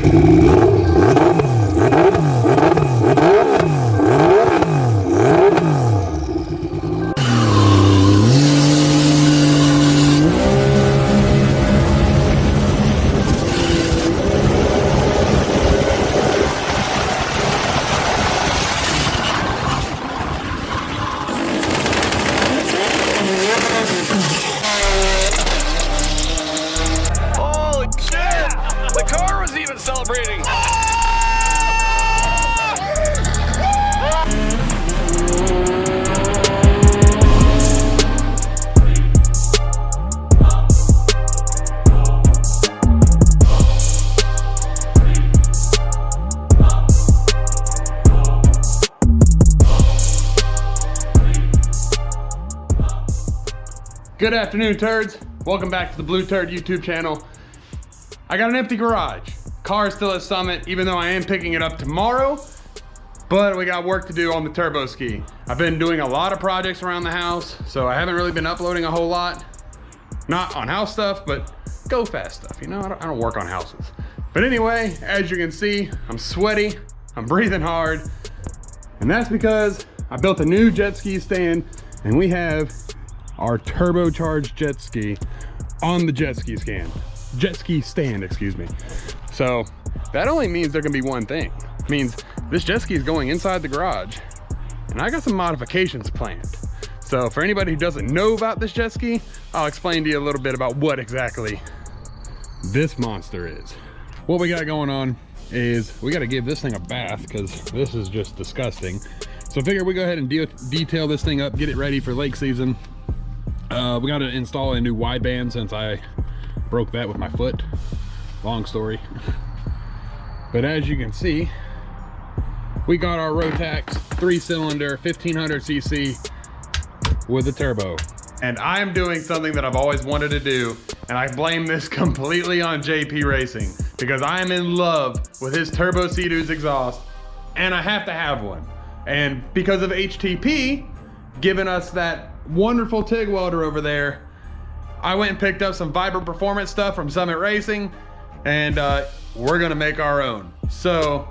Holy shit! The car was even celebrating. Good afternoon, turds. Welcome back to the Blue Turd YouTube channel. I got an empty garage. Car is still at Summit, even though I am picking it up tomorrow, but we got work to do on the turbo ski. I've been doing a lot of projects around the house, so I haven't really been uploading a whole lot. Not on house stuff, but go fast stuff, you know? I don't work on houses. But anyway, as you can see, I'm sweaty, I'm breathing hard, and that's because I built a new jet ski stand, and we have our turbocharged jet ski on the jet ski stand, excuse me. So that only means there can be one thing. It means this jet ski is going inside the garage, and I got some modifications planned. So for anybody who doesn't know about this jet ski, I'll explain to you a little bit about what exactly this monster is. What we got going on is we got to give this thing a bath because this is just disgusting. So I figured we go ahead and detail this thing up, get it ready for lake season. We got to install a new wideband since I broke that with my foot. Long story. But as you can see, we got our Rotax 3-cylinder 1500cc with a turbo. And I'm doing something that I've always wanted to do, and I blame this completely on JP Racing because I am in love with his Turbo Seadoo's exhaust, and I have to have one. And because of HTP giving us that wonderful TIG welder over there, I went and picked up some Vibrant Performance stuff from Summit Racing, and we're gonna make our own. So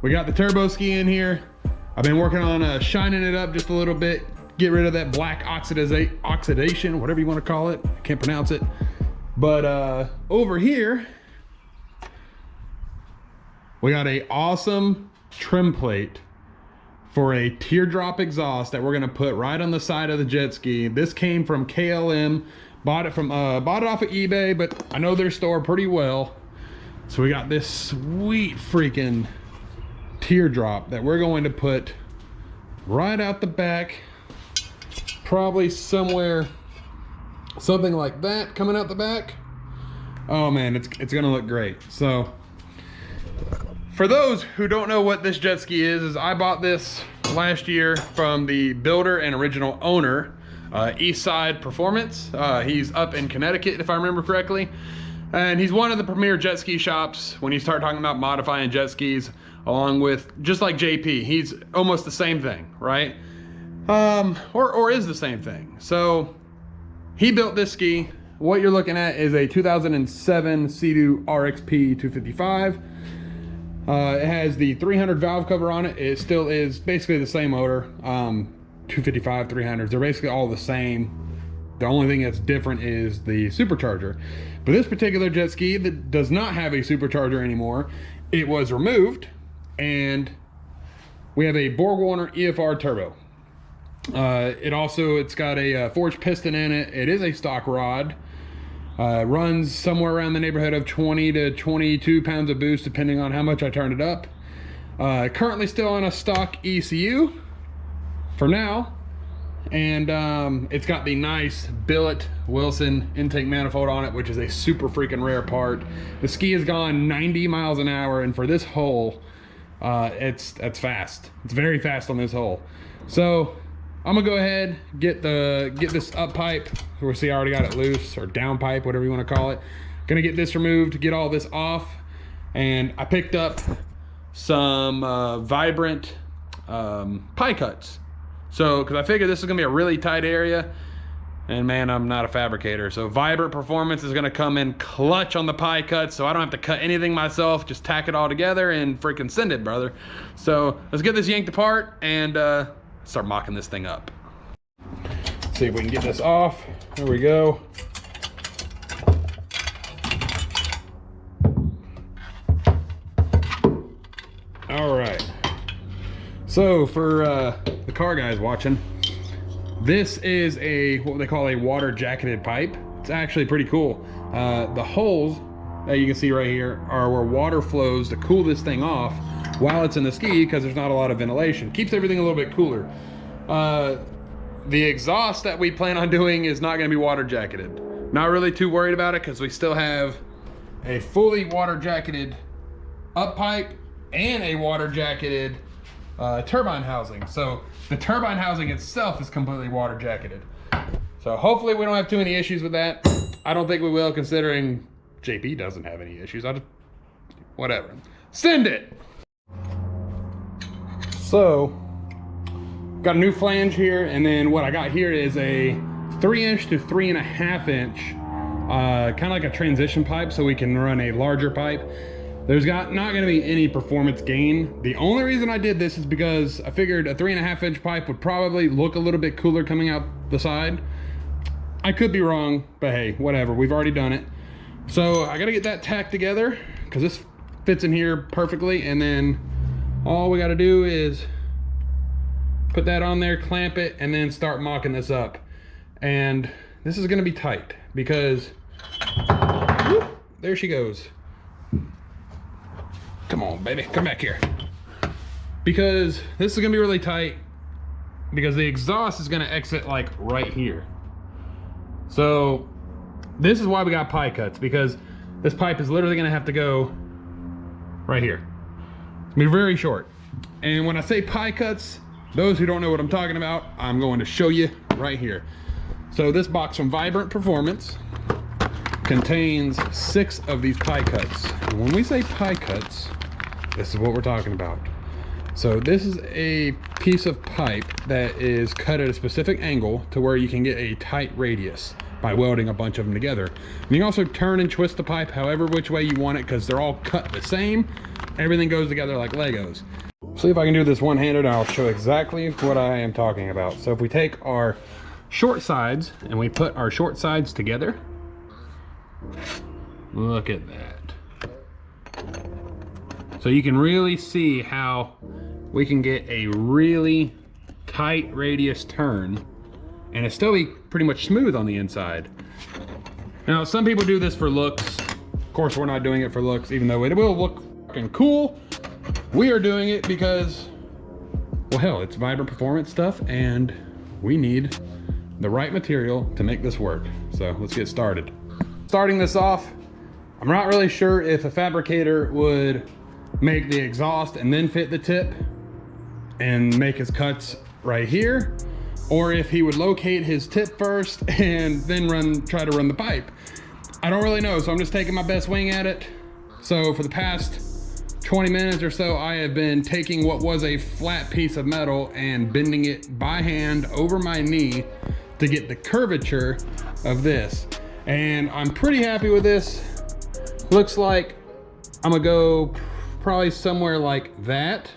we got the turbo ski in here. I've been working on shining it up just a little bit, get rid of that black oxidation, whatever you want to call it. I can't pronounce it. But over here, we got a awesome trim plate for a teardrop exhaust that we're gonna put right on the side of the jet ski. This came from KLM, bought it off of eBay, but I know their store pretty well. So we got this sweet freaking teardrop that we're going to put right out the back, probably somewhere, something like that coming out the back. Oh man, it's gonna look great. So for those who don't know what this jet ski is I bought this last year from the builder and original owner, Eastside Performance. He's up in Connecticut, if I remember correctly. And he's one of the premier jet ski shops when you start talking about modifying jet skis, along with, just like JP, he's almost the same thing, right? Or is the same thing. So he built this ski. What you're looking at is a 2007 Sea-Doo RXP 255. It has the 300 valve cover on it. It still is basically the same motor. 255, 300s, they're basically all the same. The only thing that's different is the supercharger. But this particular jet ski that does not have a supercharger anymore, it was removed, and we have a Borg-Warner EFR turbo. It's got a forged piston in it. It is a stock rod. Runs somewhere around the neighborhood of 20 to 22 pounds of boost, depending on how much I turn it up. Currently still on a stock ECU for now. And it's got the nice billet Wilson intake manifold on it, which is a super freaking rare part. The ski has gone 90 miles an hour, and for this hole, it's fast. It's very fast on this hole. So I'm gonna go ahead, get this up pipe. We'll see, I already got it loose, or down pipe, whatever you want to call it. Gonna get this removed, get all this off, and I picked up some Vibrant pie cuts. So, because I figured this is gonna be a really tight area, And man, I'm not a fabricator. So Vibrant Performance is gonna come in clutch on the pie cuts, so I don't have to cut anything myself, just tack it all together and freaking send it, brother. So let's get this yanked apart and start mocking this thing up. See if we can get this off. There we go. All right. So for the car guys watching, this is what they call a water jacketed pipe. It's actually pretty cool. The holes that you can see right here are where water flows to cool this thing off while it's in the ski, because there's not a lot of ventilation. Keeps everything a little bit cooler. The exhaust that we plan on doing is not going to be water jacketed. Not really too worried about it, because we still have a fully water jacketed up pipe and a water jacketed turbine housing. So the turbine housing itself is completely water jacketed. So hopefully we don't have too many issues with that. I don't think we will, considering JP doesn't have any issues. Whatever. Send it. So got a new flange here, and then what I got here is a 3" to 3.5" kind of like a transition pipe, so we can run a larger pipe. There's not going to be any performance gain. The only reason I did this is because I figured a 3.5" pipe would probably look a little bit cooler coming out the side. I could be wrong, but hey, whatever, we've already done it. So I gotta get that tacked together, because this fits in here perfectly, and then all we gotta do is put that on there, clamp it, and then start mocking this up. And this is gonna be tight, because whoop, there she goes. Come on, baby, come back here. Because this is gonna be really tight, because the exhaust is gonna exit like right here. So this is why we got pie cuts, because this pipe is literally gonna have to go right here. It's gonna be very short. And when I say pie cuts, those who don't know what I'm talking about, I'm going to show you right here. So this box from Vibrant Performance contains 6 of these pie cuts. And when we say pie cuts, this is what we're talking about. So this is a piece of pipe that is cut at a specific angle to where you can get a tight radius by welding a bunch of them together. And you can also turn and twist the pipe however which way you want it, because they're all cut the same. Everything goes together like Legos. See if I can do this one-handed, and I'll show exactly what I am talking about. So if we take our short sides and we put our short sides together, look at that. So you can really see how we can get a really tight radius turn and it still be pretty much smooth on the inside. Now, some people do this for looks. Of course, we're not doing it for looks, even though it will look fucking cool. We are doing it because, well, hell, it's Vibrant Performance stuff, and we need the right material to make this work. So let's get started. Starting this off, I'm not really sure if a fabricator would make the exhaust and then fit the tip and make his cuts right here, or if he would locate his tip first and then try to run the pipe. I don't really know, so I'm just taking my best wing at it. So for the past 20 minutes or so, I have been taking what was a flat piece of metal and bending it by hand over my knee to get the curvature of this. And I'm pretty happy with this. Looks like I'm gonna go probably somewhere like that.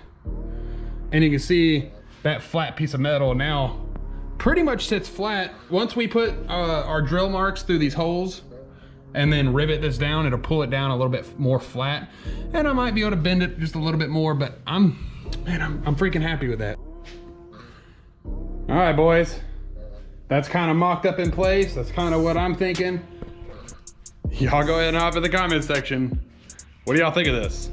And you can see that flat piece of metal now pretty much sits flat. Once we put our drill marks through these holes and then rivet this down, it'll pull it down a little bit more flat. And I might be able to bend it just a little bit more, but I'm freaking happy with that. All right, boys. That's kind of mocked up in place. That's kind of what I'm thinking. Y'all go ahead and hop in the comment section. What do y'all think of this?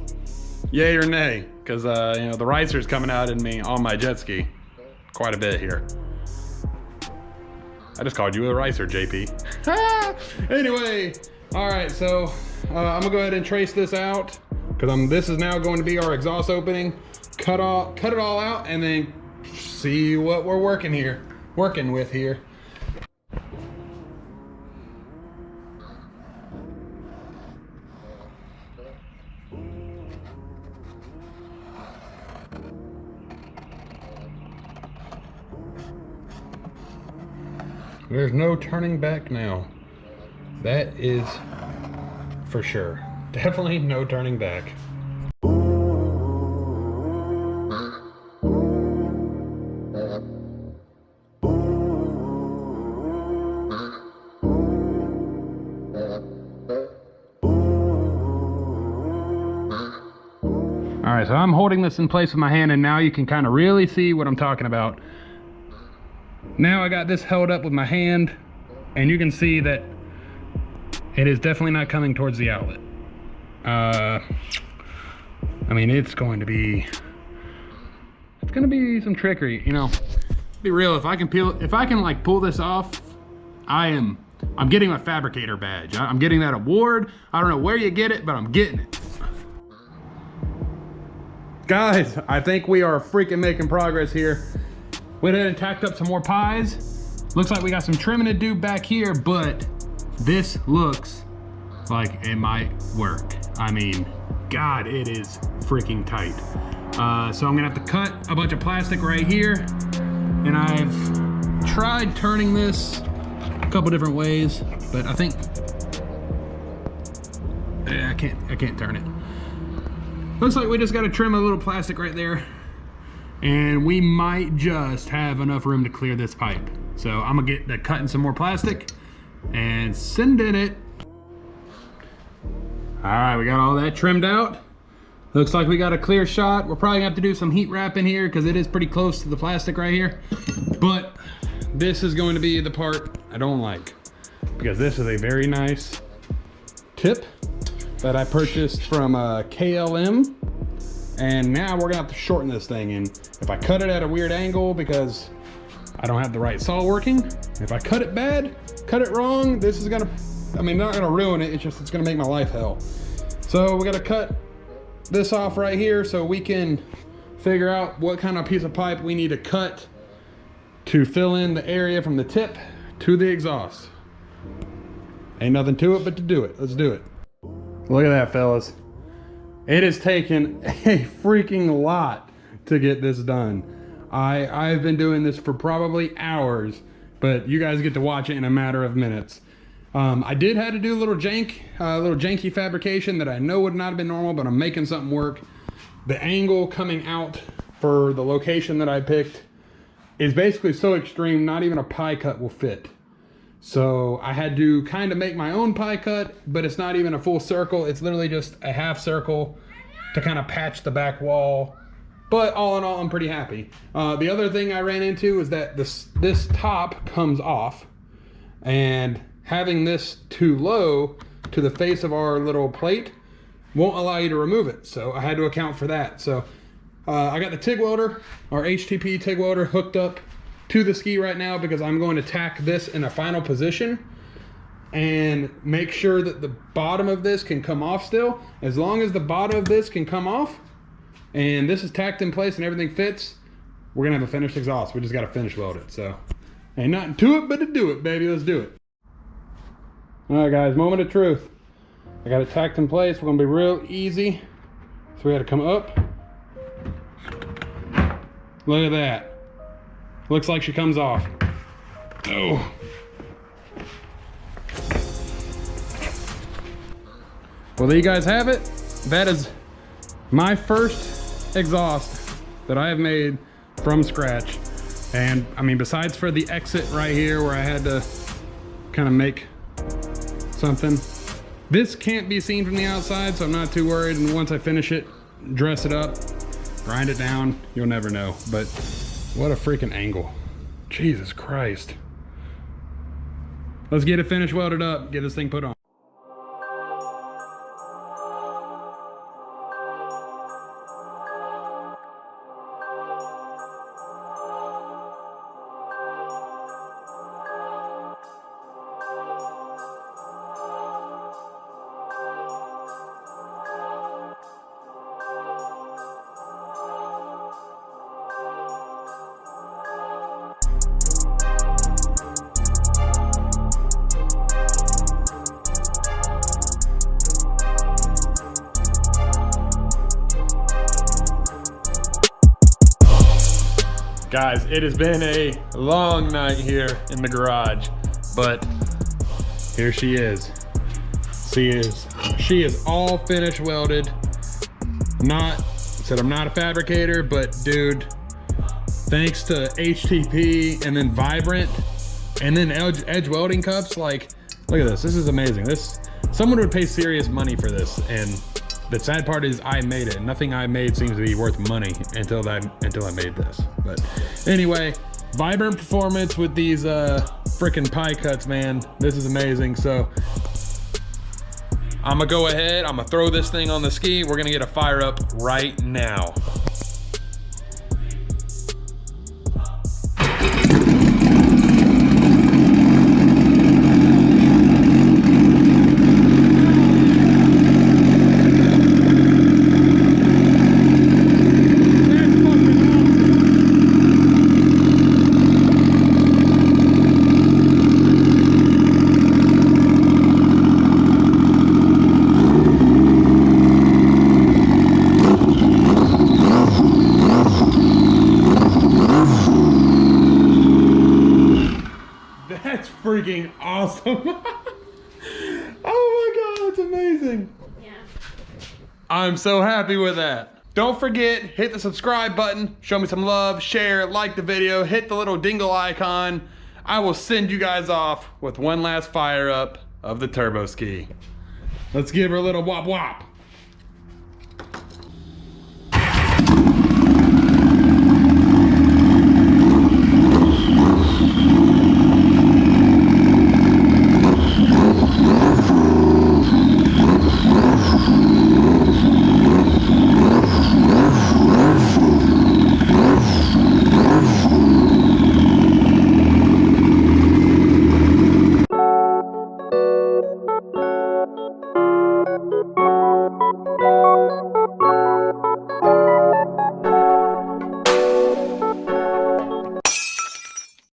Yay or nay? Because you know, the RICER is coming out in me on my jet ski quite a bit here. I just called you a RICER, JP. Anyway, all right, so I'm gonna go ahead and trace this out, because this is now going to be our exhaust opening. Cut it all out, and then see what we're working with here. There's no turning back now. That is for sure. Definitely no turning back. All right, so I'm holding this in place with my hand, and now you can kind of really see what I'm talking about. Now I got this held up with my hand, and you can see that it is definitely not coming towards the outlet. I mean, it's going to be some trickery, you know. Be real, if I can like pull this off, I'm getting my fabricator badge. I'm getting that award. I don't know where you get it, but I'm getting it. Guys, I think we are freaking making progress here. Went ahead and tacked up some more pies. Looks like we got some trimming to do back here, but this looks like it might work. I mean, God, it is freaking tight. So I'm gonna have to cut a bunch of plastic right here. And I've tried turning this a couple different ways, but I think, I can't turn it. Looks like we just gotta trim a little plastic right there, and we might just have enough room to clear this pipe. So I'm gonna get to cutting some more plastic and sending it. All right, we got all that trimmed out. Looks like we got a clear shot. We're probably gonna have to do some heat wrap in here because it is pretty close to the plastic right here. But this is going to be the part I don't like, because this is a very nice tip that I purchased from KLM, and now we're gonna have to shorten this thing. And if I cut it at a weird angle because I don't have the right saw working, if I cut it bad, cut it wrong, this is gonna, I mean, not gonna ruin it, it's gonna make my life hell. So we gotta cut this off right here so we can figure out what kind of piece of pipe we need to cut to fill in the area from the tip to the exhaust. Ain't nothing to it but to do it. Let's do it. Look at that, fellas. It has taken a freaking lot to get this done. I've been doing this for probably hours, but you guys get to watch it in a matter of minutes. I did have to do a little janky fabrication that I know would not have been normal, but I'm making something work. The angle coming out for the location that I picked is basically so extreme, not even a pie cut will fit. So I had to kind of make my own pie cut, but it's not even a full circle. It's literally just a half circle to kind of patch the back wall. But all in all, I'm pretty happy. The other thing I ran into is that this top comes off, and having this too low to the face of our little plate won't allow you to remove it. So I had to account for that. So I got the TIG welder, our HTP TIG welder, hooked up to the ski right now because I'm going to tack this in a final position and make sure that the bottom of this can come off still. As long as the bottom of this can come off and this is tacked in place and everything fits, we're gonna have a finished exhaust. We just gotta finish weld it. So ain't nothing to it but to do it, baby. Let's do it. All right, guys, moment of truth. I got it tacked in place. We're gonna be real easy. So we had to come up. Look at that. Looks like she comes off. Oh. Well, there you guys have it. That is my first exhaust that I have made from scratch. And I mean, besides for the exit right here where I had to kind of make something, this can't be seen from the outside, so I'm not too worried. And once I finish it, dress it up, grind it down, you'll never know. But what a freaking angle. Jesus Christ. Let's get it finished, welded up, get this thing put on. Guys, it has been a long night here in the garage. but here she is. She is all finished welded. I'm not a fabricator, but dude, thanks to HTP and then Vibrant and then edge welding cups, like, look at this. This is amazing. Someone would pay serious money for this, and the sad part is I made it. Nothing I made seems to be worth money until I made this. But anyway, Vibrant performance with these freaking pie cuts, man. This is amazing. So I'm gonna go ahead, I'm gonna throw this thing on the ski. We're gonna get a fire up right now. That's freaking awesome. Oh my God, that's amazing. Yeah. I'm so happy with that. Don't forget, hit the subscribe button, show me some love, share, like the video, hit the little dingle icon. I will send you guys off with one last fire up of the turbo ski. Let's give her a little wop wop.